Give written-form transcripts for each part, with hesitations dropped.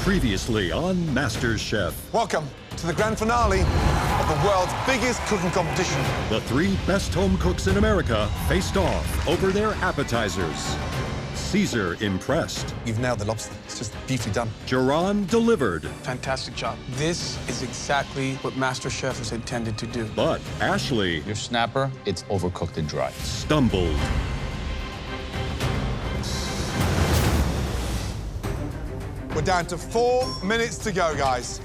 Previously on MasterChef. Welcome to the grand finale of the world's biggest cooking competition. The three best home cooks in America faced off over their appetizers. Caesar impressed. You've nailed the lobster. It's just beautifully done. Geron delivered. Fantastic job. This is exactly what MasterChef is intended to do. But Ashley Your snapper, it's overcooked and dry. stumbled. We're down to 4 minutes to go, guys.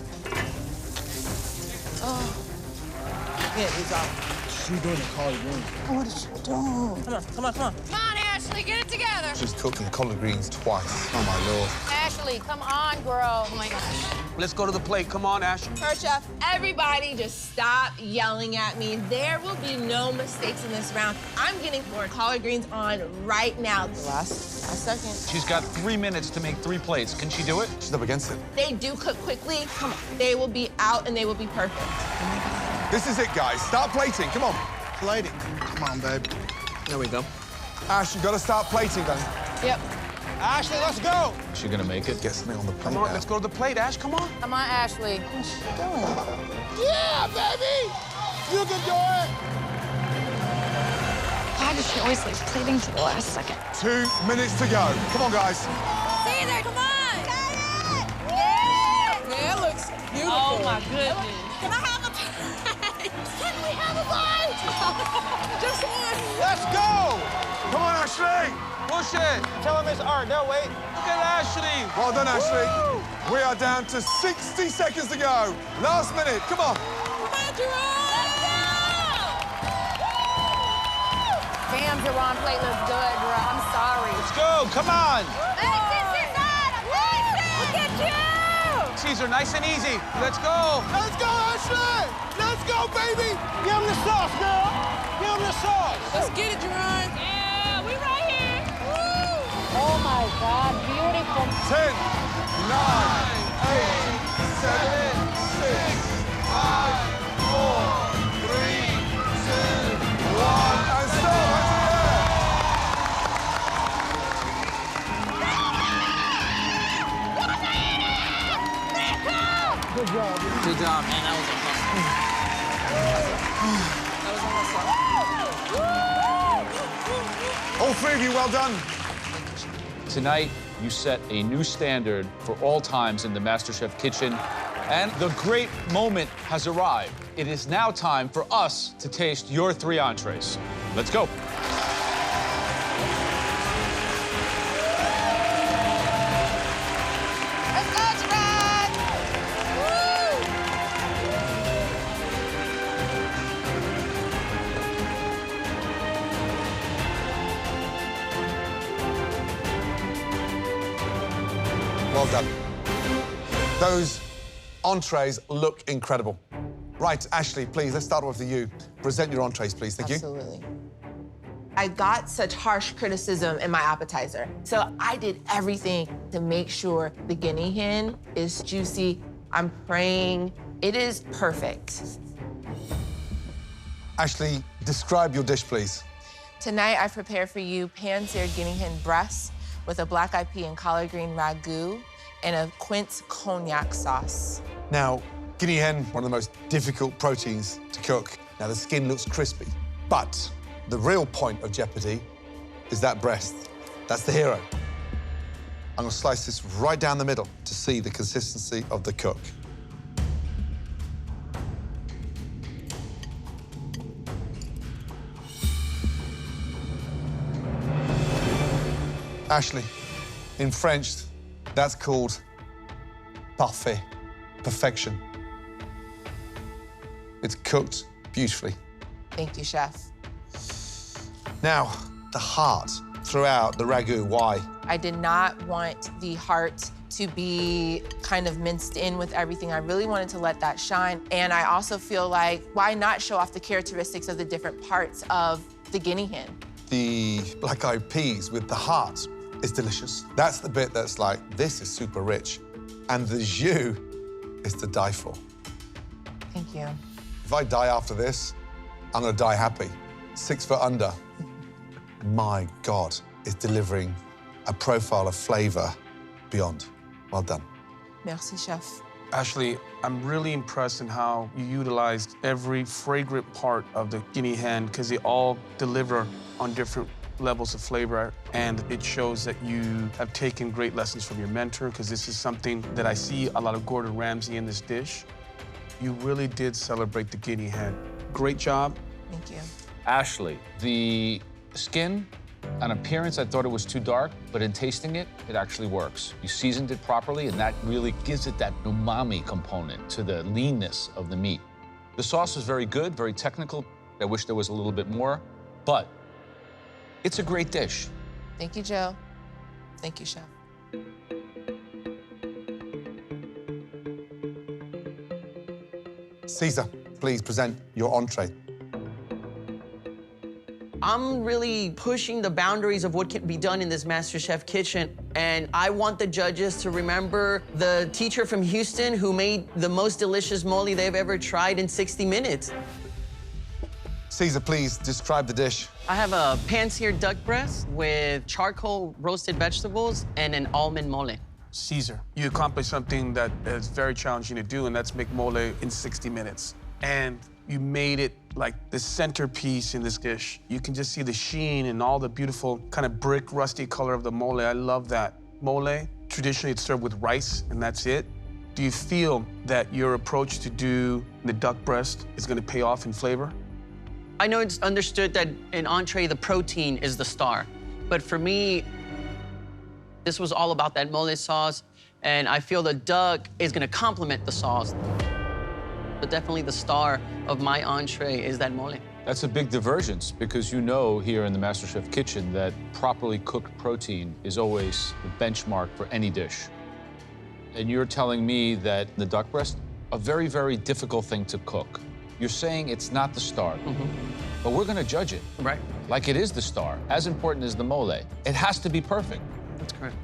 Yeah, he's out. She's doing the collard greens. What is she doing? Come on, come on, come on. Come on, Ashley, get it together. She's cooked the collard greens twice. Oh, my Lord. Ashley, come on, girl. Oh, my gosh. Let's go to the plate. Come on, Ash. Her chef, everybody just stop yelling at me. There will be no mistakes in this round. I'm getting 4 collard greens on right now. Last second. She's got 3 minutes to make 3 plates. Can she do it? She's up against it. They do cook quickly. Come on. They will be out and they will be perfect. This is it, guys. Start plating. Come on. Plating. Come on, babe. There we go. Ash, you've got to start plating, then. Yep. Ashley, let's go. Is she gonna make it? Get something on the plate Come on, now. let's go to the plate, Ash. Come on. Come on, Ashley. Yeah, baby. You can do it. Why does she always leave plating to the last second? 2 minutes to go. Come on, guys. Caesar, come on. Got it! Yeah. Yeah, it looks beautiful. Oh, my goodness. Can I have a bite? Can we have a bite? Just one. Let's go. Come on, Ashley. Push it. Tell him it's art. They'll wait. Look at Ashley. Well done, Ashley. We are down to 60 seconds to go. Last minute. Come on. Come on, Jerome. Damn, Jerron plate looks good, bro. I'm sorry. Let's go. Come on. Hey, look at you. Caesar, nice and easy. Let's go. Let's go, Ashley. Let's go, baby. Give him the sauce, girl. Give him the sauce. Let's get it, Jerome. Yeah, we right here. Woo. Oh, my God, beautiful. 10, 9, 8, 7, 6, 5, 4, 3, 2, 1. And stop. Good job. Good job, man. That All 3 of you, well done. Tonight, you set a new standard for all times in the MasterChef kitchen, and the great moment has arrived. It is now time for us to taste your 3 entrees. Let's go. Let's go, Jerome. Woo. Well done. Those entrees look incredible. Right, Ashley, please, let's start off with you. Present your entrees, please. Thank you. Absolutely. I got such harsh criticism in my appetizer, so I did everything to make sure the guinea hen is juicy. I'm praying it is perfect. Ashley, describe your dish, please. Tonight, I prepared for you pan-seared guinea hen breasts with a black-eyed pea and collard green ragu and a quince cognac sauce. Now, guinea hen, one of the most difficult proteins to cook. Now, the skin looks crispy, but the real point of Jeopardy is that breast. That's the hero. I'm gonna slice this right down the middle to see the consistency of the cook. Ashley, in French, that's called parfait, perfection. It's cooked beautifully. Thank you, chef. Now, the heart throughout the ragu, why? I did not want the heart to be kind of minced in with everything. I really wanted to let that shine. And I also feel like, why not show off the characteristics of the different parts of the guinea hen? The black-eyed peas with the heart is delicious. That's the bit that's like, this is super rich. And the jus is to die for. Thank you. If I die after this, I'm gonna die happy. 6 foot under. My God, is delivering a profile of flavor beyond. Well done. Merci, chef. Ashley, I'm really impressed in how you utilized every fragrant part of the guinea hen because they all deliver on different levels of flavor, and it shows that you have taken great lessons from your mentor because this is something that I see a lot of Gordon Ramsay in this dish. You really did celebrate the guinea hen. Great job. Thank you. Ashley, the skin, on appearance, I thought it was too dark, but in tasting it, it actually works. You seasoned it properly, and that really gives it that umami component to the leanness of the meat. The sauce was very good, very technical. I wish there was a little bit more, but it's a great dish. Thank you, Joe. Thank you, chef. Caesar, please present your entree. I'm really pushing the boundaries of what can be done in this MasterChef kitchen, and I want the judges to remember the teacher from Houston who made the most delicious mole they've ever tried in 60 minutes. Caesar, please describe the dish. I have a pan-seared duck breast with charcoal roasted vegetables and an almond mole. Caesar, you accomplished something that is very challenging to do, and that's make mole in 60 minutes. And you made it like the centerpiece in this dish. You can just see the sheen and all the beautiful kind of brick, rusty color of the mole. I love that. Mole, traditionally it's served with rice, and that's it. Do you feel that your approach to do the duck breast is gonna pay off in flavor? I know it's understood that in entree, the protein is the star. But for me, this was all about that mole sauce, and I feel the duck is gonna complement the sauce. But definitely the star of my entree is that mole. That's a big divergence because you know here in the MasterChef kitchen that properly cooked protein is always the benchmark for any dish. And you're telling me that the duck breast, a very, very difficult thing to cook. You're saying it's not the star, but we're gonna judge it. Right. Like it is the star, as important as the mole. It has to be perfect. That's correct.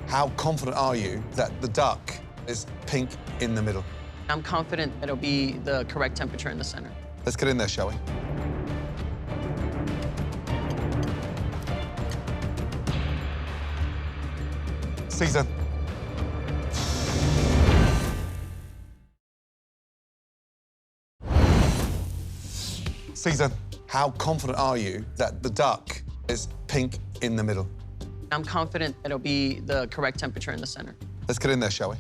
How confident are you that the duck is pink in the middle? I'm confident it'll be the correct temperature in the center. Let's get in there, shall we? Caesar. Caesar, how confident are you that the duck is pink in the middle? I'm confident it'll be the correct temperature in the center. Let's get in there, shall we?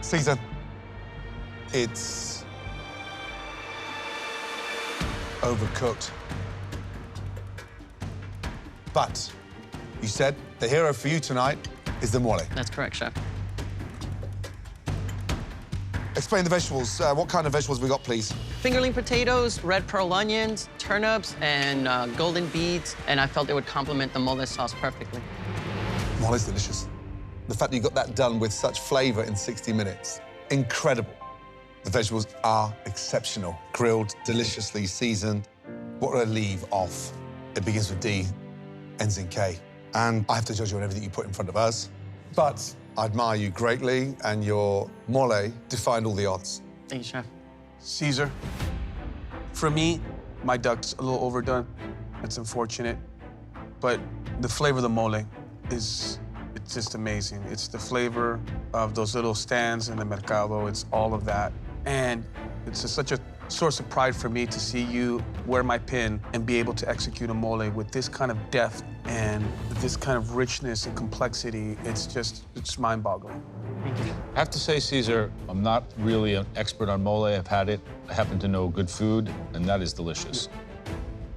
Caesar, it's overcooked. But you said the hero for you tonight is the mole. That's correct, chef. Explain the vegetables. What kind of vegetables we got, please? Fingerling potatoes, red pearl onions, turnips, and golden beets, and I felt it would complement the mole sauce perfectly. Mole is delicious. The fact that you got that done with such flavor in 60 minutes, incredible. The vegetables are exceptional. Grilled, deliciously seasoned. What do I leave off? It begins with D, ends in K. And I have to judge you on everything you put in front of us. But I admire you greatly, and your mole defied all the odds. Thank you, chef. Caesar, for me, my duck's a little overdone. That's unfortunate. But the flavor of the mole is, it's just amazing. It's the flavor of those little stands in the mercado. It's all of that. And it's such a source of pride for me to see you wear my pin and be able to execute a mole with this kind of depth and this kind of richness and complexity. It's mind-boggling. I have to say, Caesar, I'm not really an expert on mole. I've had it. I happen to know good food, and that is delicious.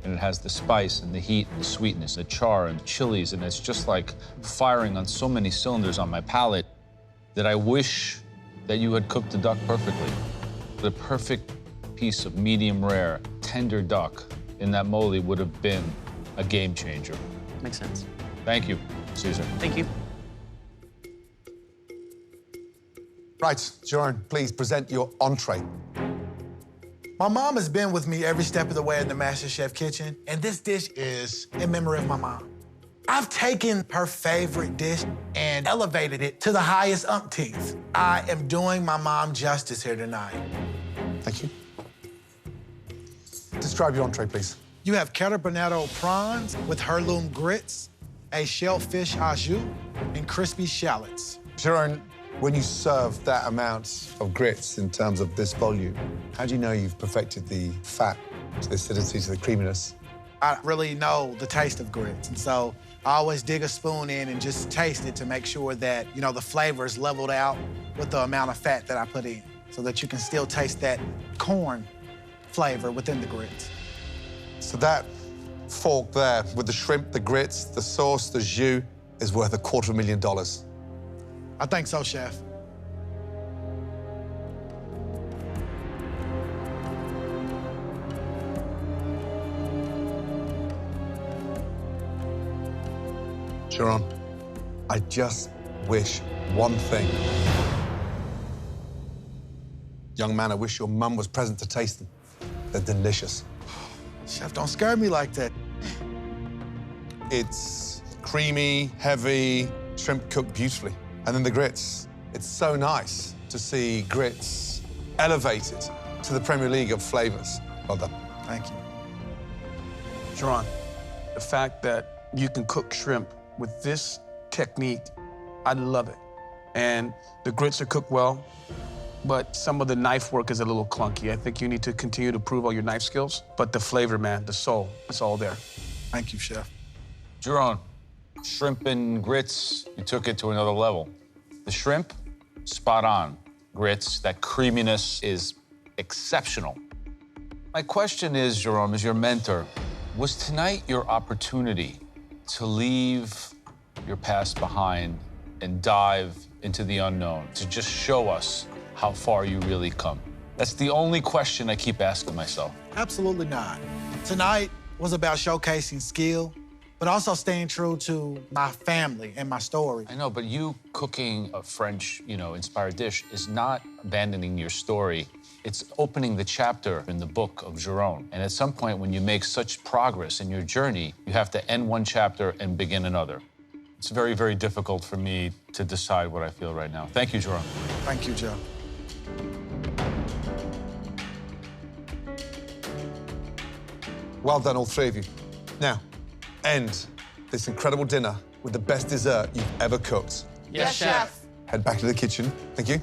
And it has the spice and the heat and the sweetness, the char and the chilies, and it's just like firing on so many cylinders on my palate that I wish that you had cooked the duck perfectly. The perfect piece of medium rare, tender duck in that mole would have been a game changer. Makes sense. Thank you, Caesar. Thank you. Right, Joran, please present your entree. My mom has been with me every step of the way in the MasterChef kitchen, and this dish is in memory of my mom. I've taken her favorite dish and elevated it to the highest umpteenth. I am doing my mom justice here tonight. Thank you. Describe your entree, please. You have Carabonero prawns with heirloom grits, a shellfish au jus, and crispy shallots. Sharon, when you serve that amount of grits in terms of this volume, how do you know you've perfected the fat, to the acidity, to the creaminess? I really know the taste of grits, and so I always dig a spoon in and just taste it to make sure that, you know, the flavor is leveled out with the amount of fat that I put in, so that you can still taste that corn flavor within the grits. So that fork there with the shrimp, the grits, the sauce, the jus is worth $250,000. I think so, Chef. Sharon, I just wish one thing. Young man, I wish your mum was present to taste them. They're delicious. Chef, don't scare me like that. It's creamy, heavy, shrimp cooked beautifully. And then the grits. It's so nice to see grits elevated to the Premier League of flavors. Well done. Thank you. Sharon, the fact that you can cook shrimp with this technique, I love it. And the grits are cooked well, but some of the knife work is a little clunky. I think you need to continue to prove all your knife skills, but the flavor, man, the soul, it's all there. Thank you, Chef. Jerome, shrimp and grits, you took it to another level. The shrimp, spot on. Grits, that creaminess is exceptional. My question is, Jerome, as your mentor, was tonight your opportunity to leave your past behind and dive into the unknown, to just show us how far you really come? That's the only question I keep asking myself. Absolutely not. Tonight was about showcasing skill, but also staying true to my family and my story. I know, but you cooking a French, inspired dish is not abandoning your story. It's opening the chapter in the book of Jerome. And at some point, when you make such progress in your journey, you have to end one chapter and begin another. It's very, very difficult for me to decide what I feel right now. Thank you, Jerome. Thank you, Joe. Well done, all three of you. Now, end this incredible dinner with the best dessert you've ever cooked. Yes, Chef. Head back to the kitchen. Thank you.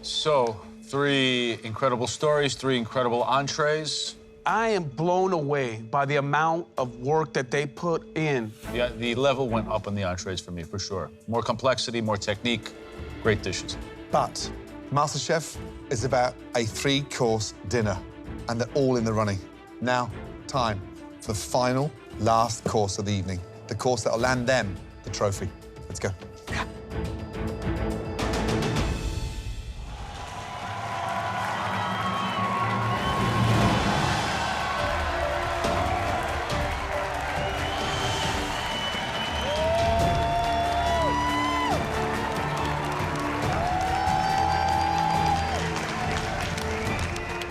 So, 3 incredible stories, 3 incredible entrees. I am blown away by the amount of work that they put in. Yeah, the level went up on the entrees for me, for sure. More complexity, more technique, great dishes. But MasterChef is about a 3-course dinner, and they're all in the running. Now, time for the final, last course of the evening, the course that'll land them the trophy. Let's go.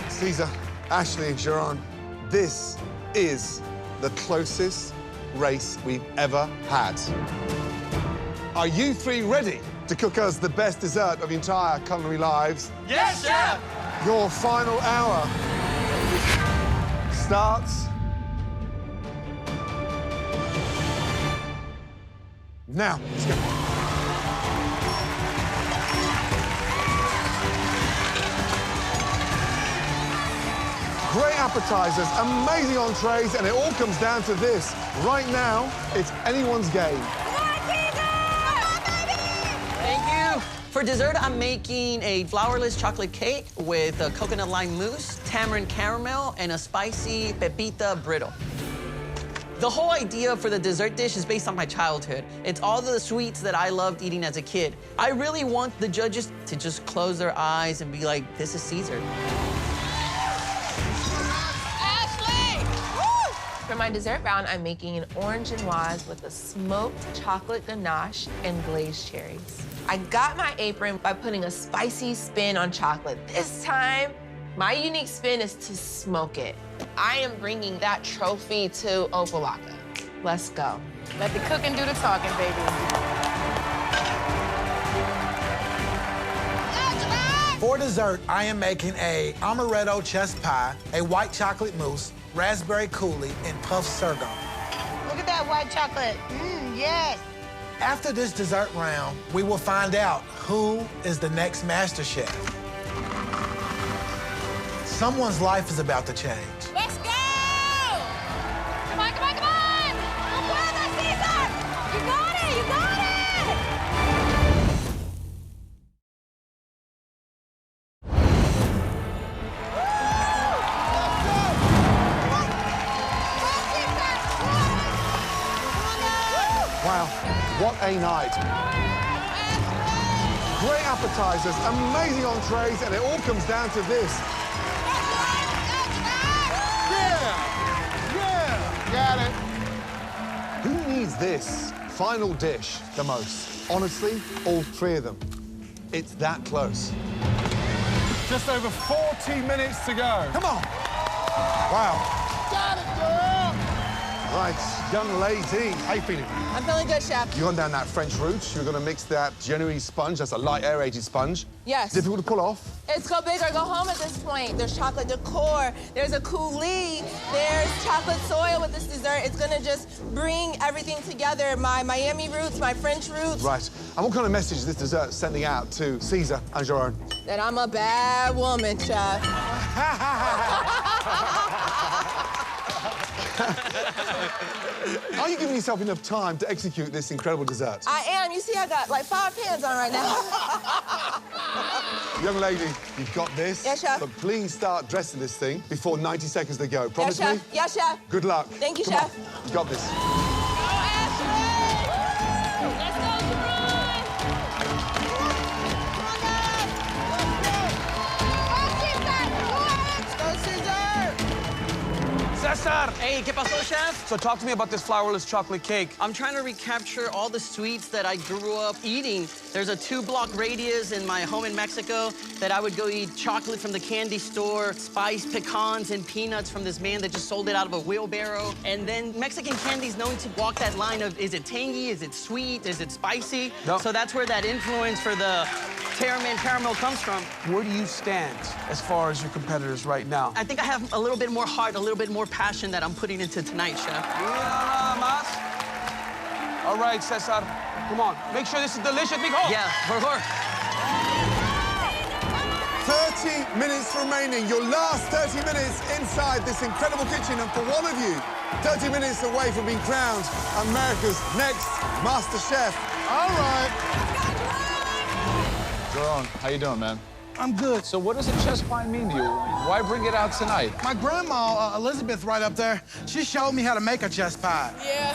Caesar, Ashley, and Sharon, this is the closest race we've ever had. Are you 3 ready to cook us the best dessert of your entire culinary lives? Yes, Chef! Your final hour starts now. Let's go. Great appetizers, amazing entrees, and it all comes down to this. Right now, it's anyone's game. Thank you. For dessert, I'm making a flourless chocolate cake with a coconut lime mousse, tamarind caramel, and a spicy pepita brittle. The whole idea for the dessert dish is based on my childhood. It's all the sweets that I loved eating as a kid. I really want the judges to just close their eyes and be like, this is Caesar. For my dessert round, I'm making an orange genoise with a smoked chocolate ganache and glazed cherries. I got my apron by putting a spicy spin on chocolate. This time, my unique spin is to smoke it. I am bringing that trophy to Opalaka. Let's go. Let the cooking do the talking, baby. For dessert, I am making a amaretto chess pie, a white chocolate mousse, raspberry coulis, and puffed sorghum. Look at that white chocolate. Yes. After this dessert round, we will find out who is the next MasterChef. Someone's life is about to change. Let's go! Come on, come on, come on! ¡No puedes, Cesar! You got it, you got it! Wow, what a night. Great appetizers, amazing entrees, and it all comes down to this. Got it. Who needs this final dish the most? Honestly, all three of them. It's that close. Just over 40 minutes to go. Come on. Wow. Got it, girl. Right, young lady, how you feeling? I'm feeling good, Chef. You've gone down that French route. You're going to mix that Genoese sponge. That's a light aerated sponge. Yes. Difficult to pull off. It's go big or go home at this point. There's chocolate decor, there's a coulis, there's chocolate soil with this dessert. It's gonna just bring everything together, my Miami roots, my French roots. Right. And what kind of message is this dessert sending out to Caesar and Jerome? That I'm a bad woman, Chef. Are you giving yourself enough time to execute this incredible dessert? I am. You see, I got like 5 pans on right now. Young lady, you've got this. Yes, Chef. But please start dressing this thing before 90 seconds to go. Promise Yes, me? Chef. Yes, Chef. Good luck. Thank you, Come Chef. on. You got this. Go, Ashley! Let's go, Jerome! Cesar! Hey, ¿qué pasó, chef? So talk to me about this flourless chocolate cake. I'm trying to recapture all the sweets that I grew up eating. There's a 2-block radius in my home in Mexico that I would go eat chocolate from the candy store, spiced pecans and peanuts from this man that just sold it out of a wheelbarrow. And then Mexican candy's known to walk that line of, is it tangy, is it sweet, is it spicy? No. So that's where that influence for the Terraman caramel comes from. Where do you stand as far as your competitors right now? I think I have a little bit more heart, a little bit more passion that I'm putting into tonight, chef. All right, Cesar, come on. Make sure this is delicious. Big hole. Yeah, for sure. 30 minutes remaining. Your last 30 minutes inside this incredible kitchen. And for one of you, 30 minutes away from being crowned America's next Master Chef. All right. Jerome, how you doing, man? I'm good. So what does a chess pie mean to you? Why bring it out tonight? My grandma, Elizabeth, right up there, she showed me how to make a chess pie. Yeah.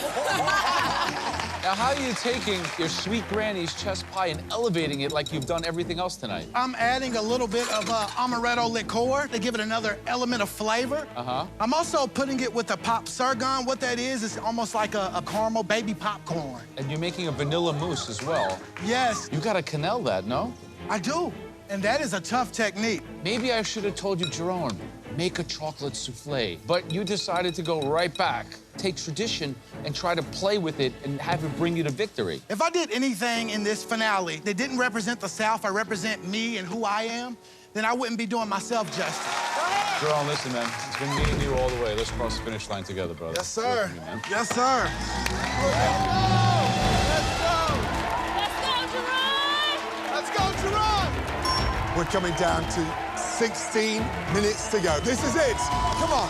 Now, how are you taking your sweet granny's chess pie and elevating it like you've done everything else tonight? I'm adding a little bit of amaretto liqueur to give it another element of flavor. I'm also putting it with a pop sorghum. What that is almost like a caramel baby popcorn. And you're making a vanilla mousse as well. Yes. You gotta cannelle that, no? I do. And that is a tough technique. Maybe I should have told you, Jerome, make a chocolate souffle. But you decided to go right back, take tradition, and try to play with it and have it bring you to victory. If I did anything in this finale that didn't represent the South or represent me and who I am, then I wouldn't be doing myself justice. Jerome, listen, man. It's been me and you all the way. Let's cross the finish line together, brother. Yes, sir. You, man. Yes, sir. Let's go, Jerome! We're coming down to 16 minutes to go. This is it. Come on.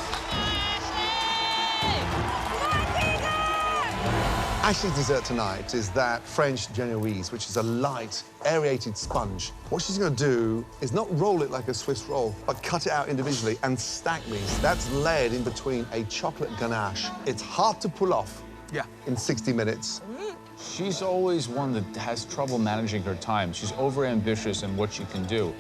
Ashley's dessert tonight is that French Genoese, which is a light, aerated sponge. What she's going to do is not roll it like a Swiss roll, but cut it out individually and stack these. That's layered in between a chocolate ganache. It's hard to pull off in 60 minutes. She's always one that has trouble managing her time. She's overambitious in what she can do.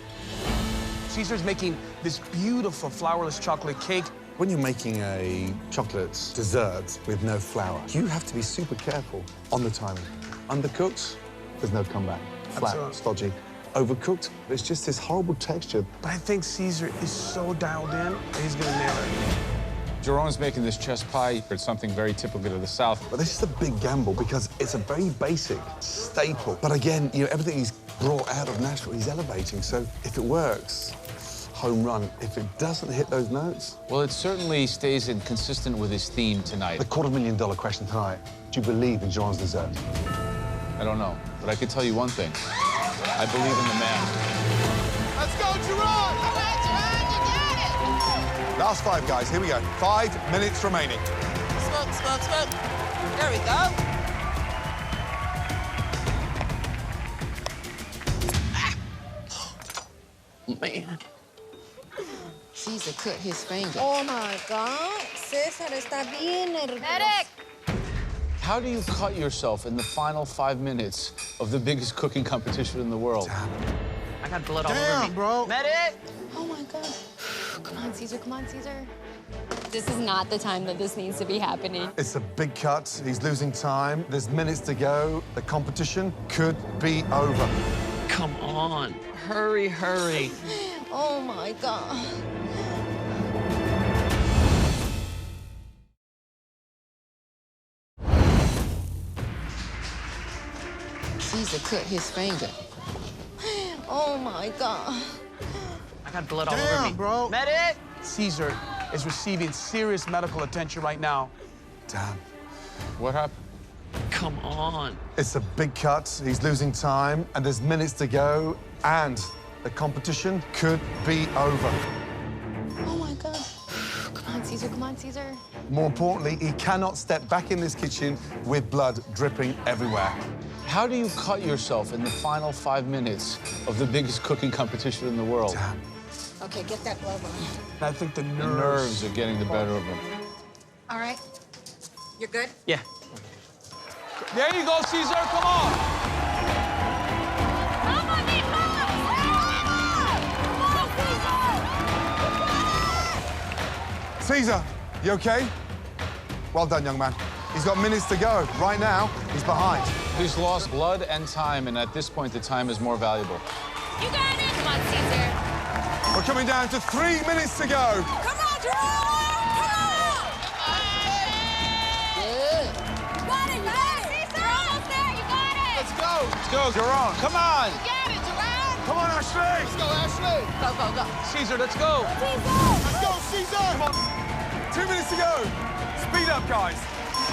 Caesar's making this beautiful flourless chocolate cake. When you're making a chocolate dessert with no flour, you have to be super careful on the timing. Undercooked, there's no comeback. Flat, stodgy. Overcooked, there's just this horrible texture. But I think Caesar is so dialed in that he's gonna nail it. Jerome's making this chess pie. It's something very typical of the South. But this is a big gamble because it's a very basic staple. But again, you know, everything is brought out of Nashville. He's elevating, so if it works, home run. If it doesn't hit those notes... Well, it certainly stays consistent with his theme tonight. The $250,000 question tonight, do you believe in Jeron's dessert? I don't know, but I can tell you one thing. I believe in the man. Let's go, Jeron! All right, Jeron, you got it. Last 5, guys. Here we go. 5 minutes remaining. Smoke, smoke, smoke. There we go. Man. Caesar cut his finger. Oh my God, César está bien nervioso. Medic! How do you cut yourself in the final 5 minutes of the biggest cooking competition in the world? I got blood all over Damn, me. bro. Medic! Oh my God. Come on, Caesar, come on, Caesar. This is not the time that this needs to be happening. It's a big cut. He's losing time. There's minutes to go. The competition could be over. Come on. Hurry, hurry. Oh my God. Caesar cut his finger. Oh my God. I got blood all over Damn, me. bro. Medic! Caesar is receiving serious medical attention right now. Damn. What happened? Come on. It's a big cut. He's losing time, and there's minutes to go, and the competition could be over. Oh my God. Come on, Caesar, come on, Caesar. More importantly, he cannot step back in this kitchen with blood dripping everywhere. How do you cut yourself in the final 5 minutes of the biggest cooking competition in the world? Damn. Okay, get that glove on. I think the The nerves... nerves are getting the better of him. All right. You're good? Yeah. There you go, Caesar, come on! Come on, Nico! Come on, Caesar! Caesar, you okay? Well done, young man. He's got minutes to go. Right now, he's behind. He's lost blood and time, and at this point, the time is more valuable. You got it! Come on, Caesar! We're coming down to 3 minutes to go. Come on, Jerome! Come on! Good. You got it, you got it! Caesar! You're almost there, you got it! Let's go! Let's go, Jeron, come on! You got it, Jerome! Come on, Ashley. Let's go, Ashley! Go, go, go. Caesar, let's go! Let's go, Caesar! Come on. 2 minutes to go. Speed up, guys.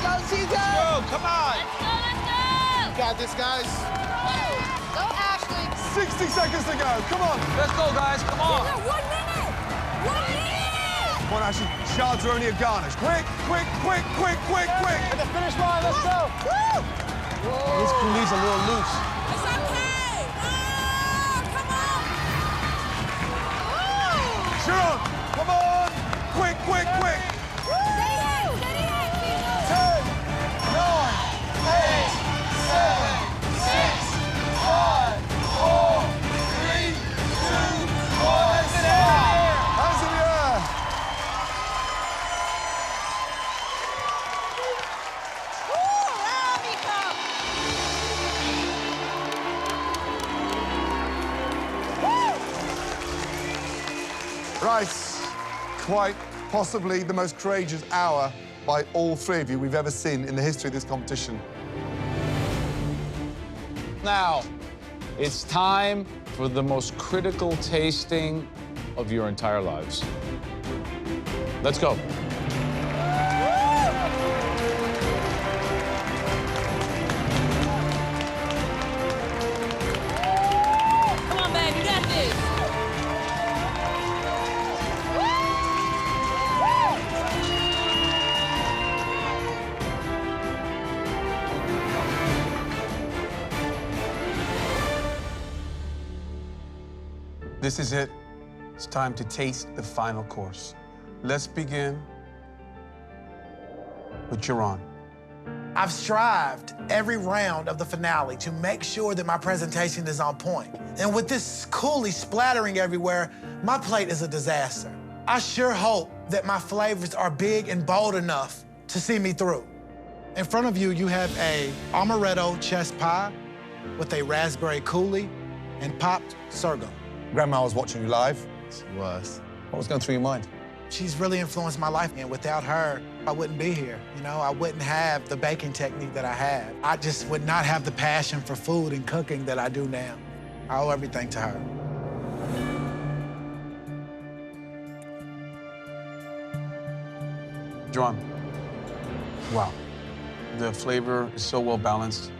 Go, Caesar! Go, come on! Let's go, let's go! Got this, guys. Go, Ashley! 60 seconds to go. Come on. Let's go, guys, come on! 1 minute! 1 minute! Come on, Ashley. Shards are only a garnish. Quick, quick, quick, quick, quick, quick. At the finish line, let's go! This coulis a little loose. It's okay! Oh, come on! Oh! Jeron, come on. Quick, quick, quick. Steady hand, Caesar! 10, 9, 8, 7, 6, 5, 4, 3, 2, 1. Hands in the air. Hands in the air. Right, quite possibly the most courageous hour by all 3 of you we've ever seen in the history of this competition. Now, it's time for the most critical tasting of your entire lives. Let's go. Come on, babe, you got this! This is it. It's time to taste the final course. Let's begin with Jeron. I've strived every round of the finale to make sure that my presentation is on point. And with this coulis splattering everywhere, my plate is a disaster. I sure hope that my flavors are big and bold enough to see me through. In front of you, you have a amaretto chess pie with a raspberry coulis and popped sorghum. Grandma was watching you live. She was. What was going through your mind? She's really influenced my life, and without her, I wouldn't be here. You know, I wouldn't have the baking technique that I have. I just would not have the passion for food and cooking that I do now. I owe everything to her. John, Wow. the flavor is so well balanced.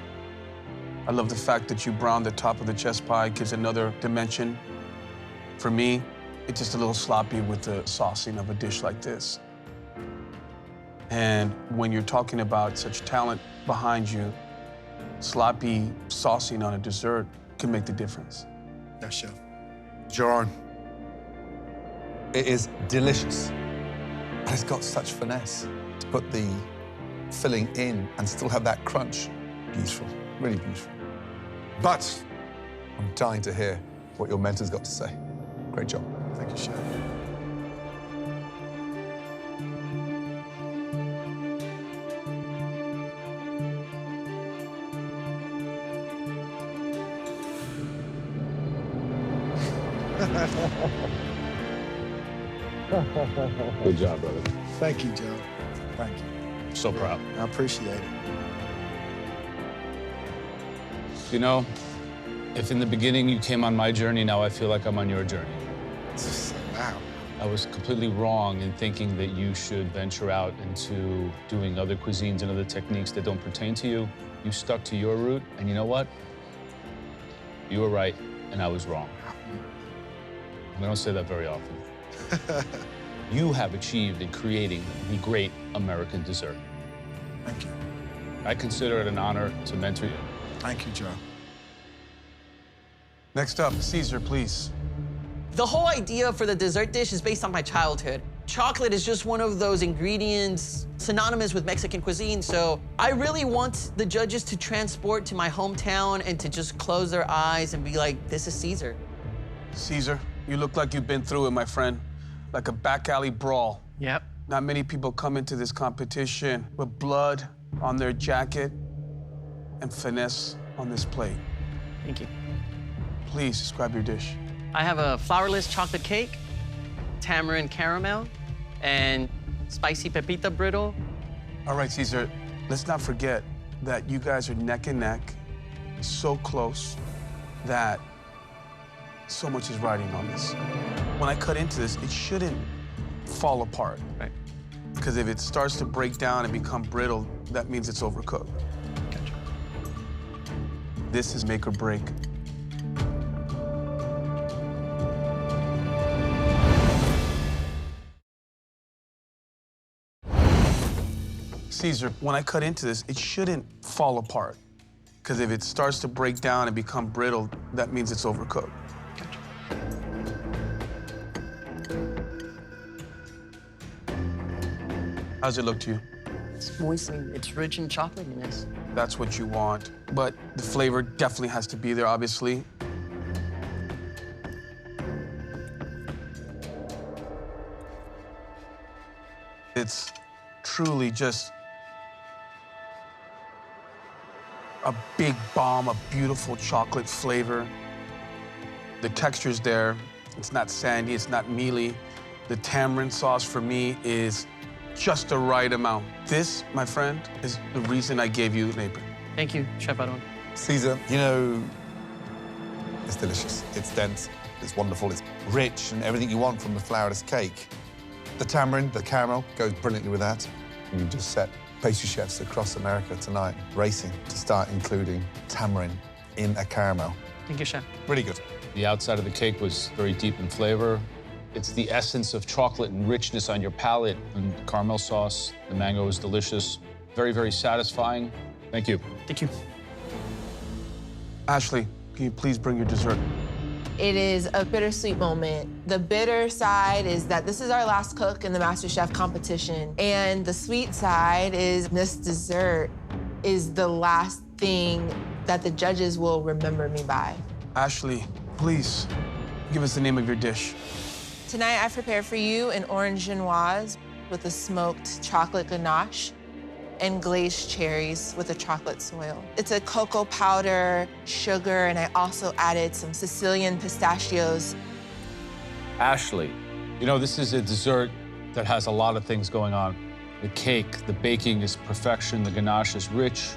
I love the fact that you browned the top of the chest pie, gives another dimension. For me, it's just a little sloppy with the saucing of a dish like this. And when you're talking about such talent behind you, sloppy saucing on a dessert can make the difference. Yes, chef. John, it is delicious. And it's got such finesse to put the filling in and still have that crunch. Beautiful, really beautiful. But I'm dying to hear what your mentor's got to say. Great job. Thank you, chef. Good job, brother. Thank you, Joe. Thank you. So proud. I appreciate it. You know, if in the beginning you came on my journey, now I feel like I'm on your journey. Wow. I was completely wrong in thinking that you should venture out into doing other cuisines and other techniques that don't pertain to you. You stuck to your route, and you know what? You were right, and I was wrong. I don't say that very often. You have achieved in creating the great American dessert. Thank you. I consider it an honor to mentor you. Thank you, Joe. Next up, Caesar, please. The whole idea for the dessert dish is based on my childhood. Chocolate is just one of those ingredients synonymous with Mexican cuisine, so I really want the judges to transport to my hometown and to just close their eyes and be like, this is Caesar. Caesar, you look like you've been through it, my friend. Like a back alley brawl. Yep. Not many people come into this competition with blood on their jacket and finesse on this plate. Thank you. Please describe your dish. I have a flourless chocolate cake, tamarind caramel, and spicy pepita brittle. All right, Caesar, let's not forget that you guys are neck and neck, so close that so much is riding on this. When I cut into this, it shouldn't fall apart. Right. Because if it starts to break down and become brittle, that means it's overcooked. Gotcha. This is make or break. Caesar, when I cut into this, it shouldn't fall apart. Because if it starts to break down and become brittle, that means it's overcooked. Gotcha. How's it look to you? It's moist and it's rich in chocolatiness. That's what you want. But the flavor definitely has to be there, obviously. It's truly just a big bomb of beautiful chocolate flavor. The texture's there. It's not sandy, it's not mealy. The tamarind sauce for me is just the right amount. This, my friend, is the reason I gave you an apron. Thank you, Chef Aaron. Caesar, you know, it's delicious. It's dense, it's wonderful, it's rich, and everything you want from the flourless cake. The tamarind, the caramel, goes brilliantly with that. And you just set pastry chefs across America tonight racing to start including tamarind in a caramel. Thank you, Chef. Really good. The outside of the cake was very deep in flavor. It's the essence of chocolate and richness on your palate. And the caramel sauce, the mango is delicious. Very, very satisfying. Thank you. Thank you. Ashley, can you please bring your dessert? It is a bittersweet moment. The bitter side is that this is our last cook in the MasterChef competition. And the sweet side is this dessert is the last thing that the judges will remember me by. Ashley, please give us the name of your dish. Tonight, I prepared for you an orange genoise with a smoked chocolate ganache and glazed cherries with a chocolate soil. It's a cocoa powder, sugar, and I also added some Sicilian pistachios. Ashley, you know, this is a dessert that has a lot of things going on. The cake, the baking is perfection. The ganache is rich,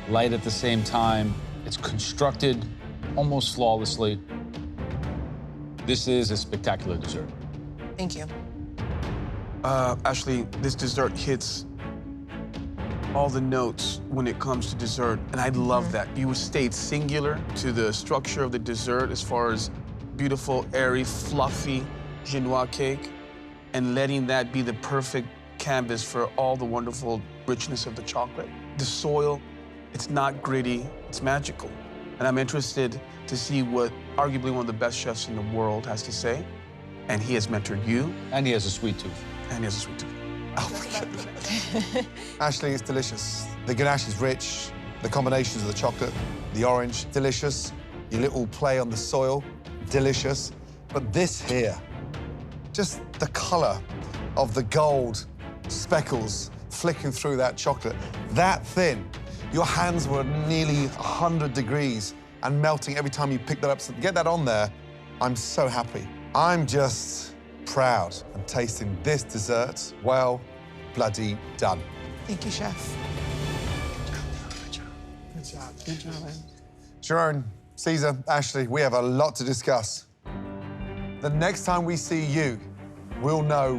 light at the same time. It's constructed almost flawlessly. This is a spectacular dessert. Thank you. Ashley, this dessert hits all the notes when it comes to dessert, and I love that. You stayed singular to the structure of the dessert as far as beautiful, airy, fluffy genoise cake, and letting that be the perfect canvas for all the wonderful richness of the chocolate. The soil, it's not gritty, it's magical. And I'm interested to see what arguably one of the best chefs in the world has to say. And he has mentored you. And he has a sweet tooth. And he has a sweet tooth. Oh, my goodness. Ashley, it's delicious. The ganache is rich. The combinations of the chocolate, the orange, delicious. Your little play on the soil, delicious. But this here, just the color of the gold speckles flicking through that chocolate, that thin. Your hands were nearly 100 degrees and melting every time you picked that up. So to get that on there, I'm so happy. I'm just proud and tasting this dessert. Well, bloody done. Thank you, chef. Good job. Good job, man. Sharon, Caesar, Ashley, we have a lot to discuss. The next time we see you, we'll know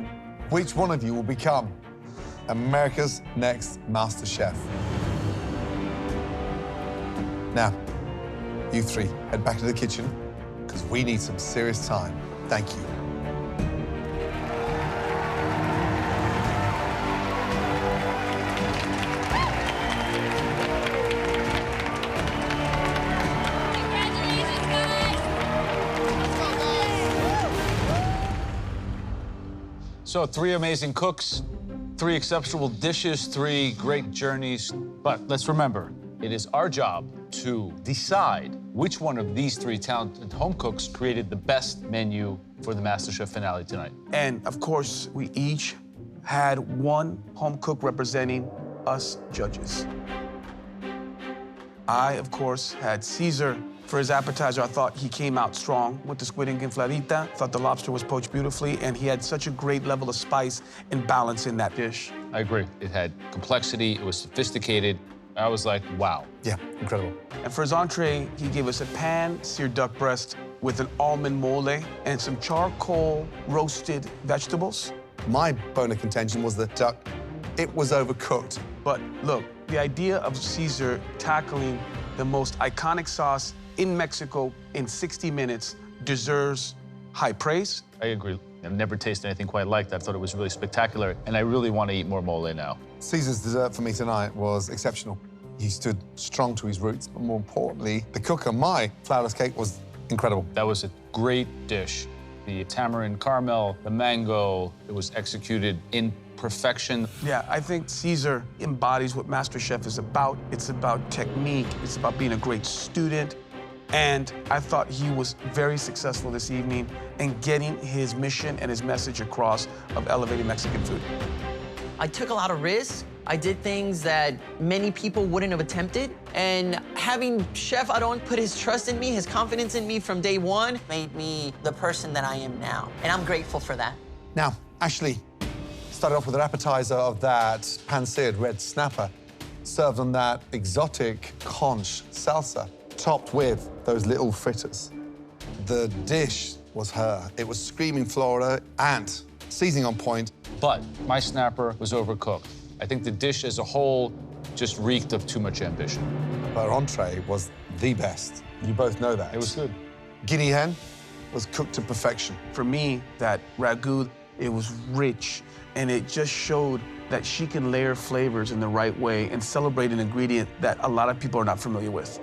which one of you will become America's next MasterChef. Now, you three, head back to the kitchen, because we need some serious time. Thank you. Congratulations, guys! So 3 amazing cooks, 3 exceptional dishes, 3 great journeys. But let's remember, it is our job to decide which one of these 3 talented home cooks created the best menu for the MasterChef finale tonight. And of course, we each had one home cook representing us judges. I, of course, had Caesar. For his appetizer, I thought he came out strong with the squid ink infladita. Thought the lobster was poached beautifully, and he had such a great level of spice and balance in that dish. I agree. It had complexity, it was sophisticated. I was like, wow. Yeah, incredible. And for his entree, he gave us a pan-seared duck breast with an almond mole and some charcoal roasted vegetables. My bone of contention was the duck. It was overcooked. But look, the idea of Caesar tackling the most iconic sauce in Mexico in 60 minutes deserves high praise. I agree. I've never tasted anything quite like that. I thought it was really spectacular, and I really want to eat more mole now. Caesar's dessert for me tonight was exceptional. He stood strong to his roots, but more importantly, the cooker, my flourless cake, was incredible. That was a great dish. The tamarind caramel, the mango, it was executed in perfection. Yeah, I think Caesar embodies what MasterChef is about. It's about technique. It's about being a great student. And I thought he was very successful this evening in getting his mission and his message across of elevating Mexican food. I took a lot of risks. I did things that many people wouldn't have attempted. And having Chef Aarón put his trust in me, his confidence in me from day one, made me the person that I am now. And I'm grateful for that. Now, Ashley started off with an appetizer of that pan-seared red snapper, served on that exotic conch salsa, topped with those little fritters. The dish was her. It was screaming Florida and seasoning on point. But my snapper was overcooked. I think the dish as a whole just reeked of too much ambition. Her entree was the best. You both know that. It was good. Guinea hen was cooked to perfection. For me, that ragu, it was rich, and it just showed that she can layer flavors in the right way and celebrate an ingredient that a lot of people are not familiar with.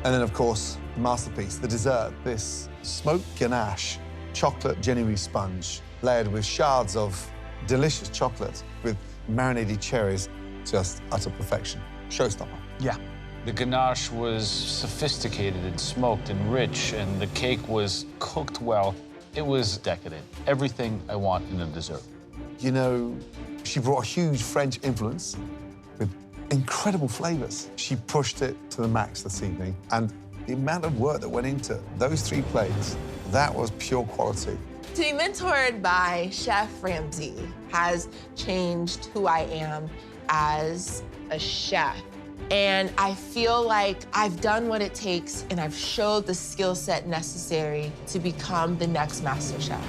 And then, of course, the masterpiece, the dessert, this smoked ganache, chocolate Genovese sponge, layered with shards of delicious chocolate with marinated cherries, just utter perfection. Showstopper. Yeah. The ganache was sophisticated and smoked and rich, and the cake was cooked well. It was decadent. Everything I want in a dessert. You know, she brought a huge French influence with incredible flavors. She pushed it to the max this evening, and the amount of work that went into those 3 plates, that was pure quality. To be mentored by Chef Ramsay has changed who I am as a chef. And I feel like I've done what it takes and I've showed the skill set necessary to become the next MasterChef.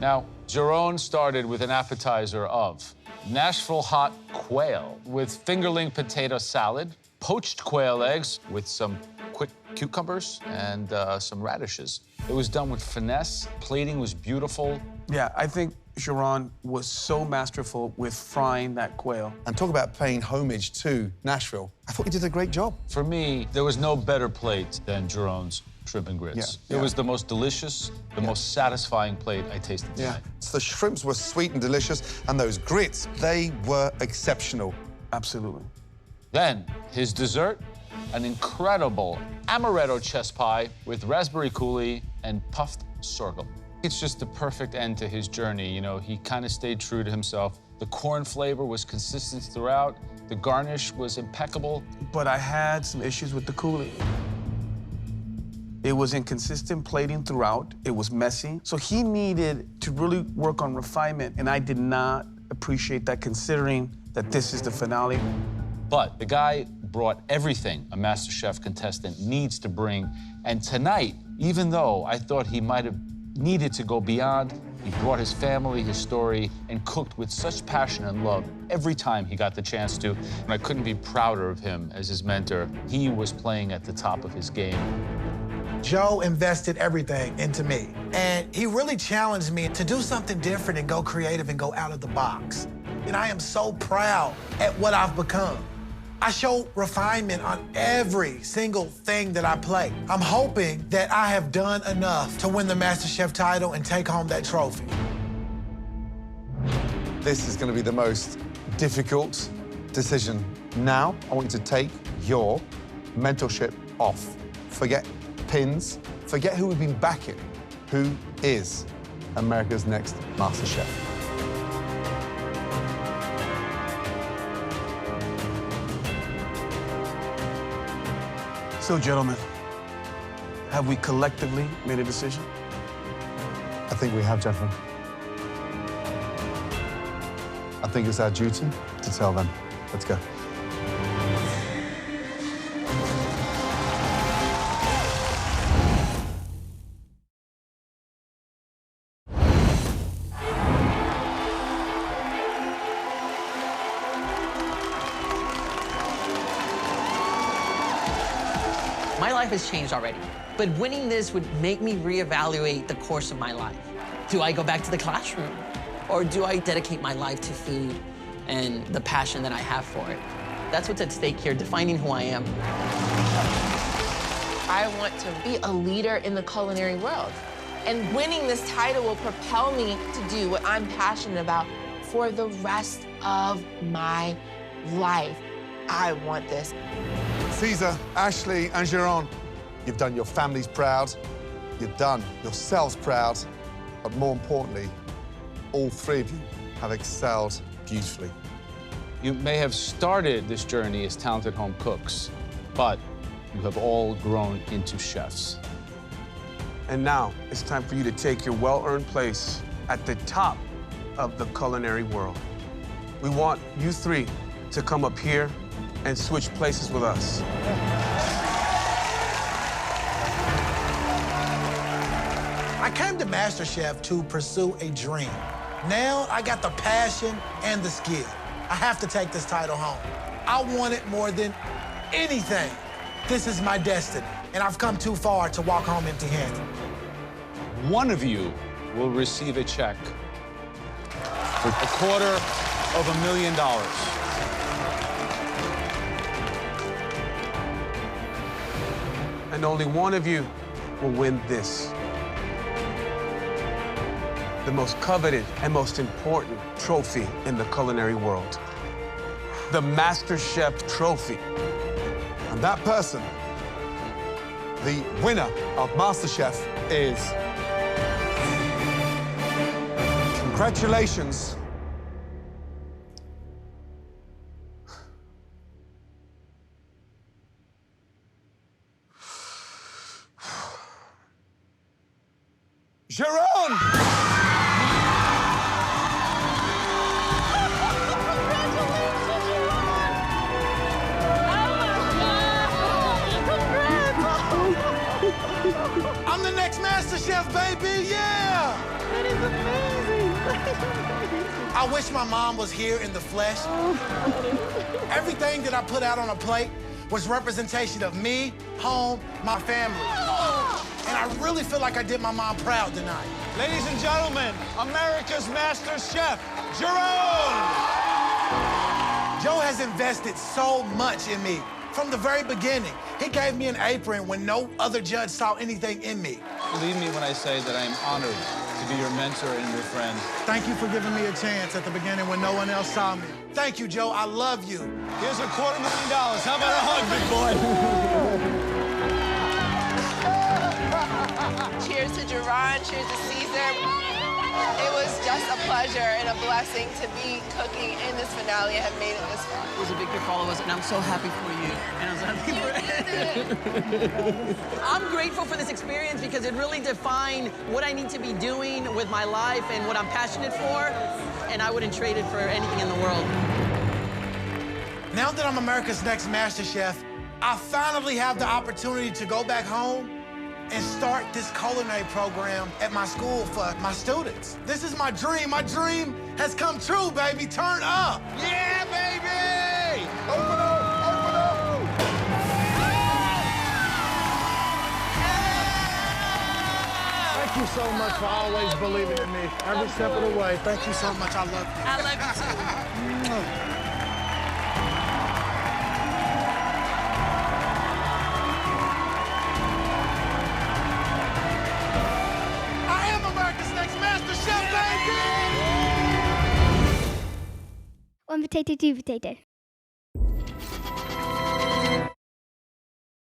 Now, Jerome started with an appetizer of Nashville hot quail with fingerling potato salad, poached quail eggs with some quick cucumbers and some radishes. It was done with finesse. Plating was beautiful. Yeah, I think Sharon was so masterful with frying that quail. And talk about paying homage to Nashville. I thought you did a great job. For me, there was no better plate than Jerome's shrimp and grits. Yeah, It yeah. was the most delicious, the most satisfying plate I tasted tonight. So the shrimps were sweet and delicious, and those grits, they were exceptional. Absolutely. Then, his dessert, an incredible amaretto chess pie with raspberry coulis and puffed sorghum. It's just the perfect end to his journey. You know, he kind of stayed true to himself. The corn flavor was consistent throughout. The garnish was impeccable. But I had some issues with the coulis. It was inconsistent plating throughout. It was messy. So he needed to really work on refinement, and I did not appreciate that considering that this is the finale. But the guy brought everything a MasterChef contestant needs to bring. And tonight, even though I thought he might have needed to go beyond, he brought his family, his story, and cooked with such passion and love every time he got the chance to. And I couldn't be prouder of him as his mentor. He was playing at the top of his game. Joe invested everything into me, and he really challenged me to do something different and go creative and go out of the box. And I am so proud at what I've become. I show refinement on every single thing that I play. I'm hoping that I have done enough to win the MasterChef title and take home that trophy. This is going to be the most difficult decision. Now, I want you to take your mentorship off. Forget pins, forget who we've been backing. Who is America's next MasterChef? So, gentlemen, have we collectively made a decision? I think we have, gentlemen. I think it's our duty to tell them. Let's go. My life has changed already, but winning this would make me reevaluate the course of my life. Do I go back to the classroom? Or do I dedicate my life to food and the passion that I have for it? That's what's at stake here, defining who I am. I want to be a leader in the culinary world. And winning this title will propel me to do what I'm passionate about for the rest of my life. I want this. Caesar, Ashley, and Giron, you've done your families proud, you've done yourselves proud, but more importantly, all three of you have excelled beautifully. You may have started this journey as talented home cooks, but you have all grown into chefs. And now it's time for you to take your well-earned place at the top of the culinary world. We want you three to come up here and switch places with us. I came to MasterChef to pursue a dream. Now I got the passion and the skill. I have to take this title home. I want it more than anything. This is my destiny, and I've come too far to walk home empty-handed. One of you will receive a check for $250,000. And only one of you will win this. The most coveted and most important trophy in the culinary world. The MasterChef trophy. And that person, the winner of MasterChef, is... Congratulations. Sharon! Oh I'm the next MasterChef, baby, yeah! That is amazing. I wish my mom was here in the flesh. Everything that I put out on a plate was representation of me, home, my family. And I really feel like I did my mom proud tonight. Ladies and gentlemen, America's Master Chef, Jerome! Joe has invested so much in me from the very beginning. He gave me an apron when no other judge saw anything in me. Believe me when I say that I am honored to be your mentor and your friend. Thank you for giving me a chance at the beginning when no one else saw me. Thank you, Joe. I love you. Here's $250,000. How about a hug, big boy? Cheers to Jerron, cheers to Caesar. It was just a pleasure and a blessing to be cooking in this finale and have made it this far. It was a victory for all of us, and I'm so happy for you. And I'm so happy for I'm grateful for this experience because it really defined what I need to be doing with my life and what I'm passionate for, and I wouldn't trade it for anything in the world. Now that I'm America's Next MasterChef, I finally have the opportunity to go back home and start this culinary program at my school for my students. This is my dream. My dream has come true, baby. Turn up. Yeah, baby! Open up, open up! Thank you so much for always believing in me. Every step of the way. Thank you so much. I love you. I love you too. One potato, two potato.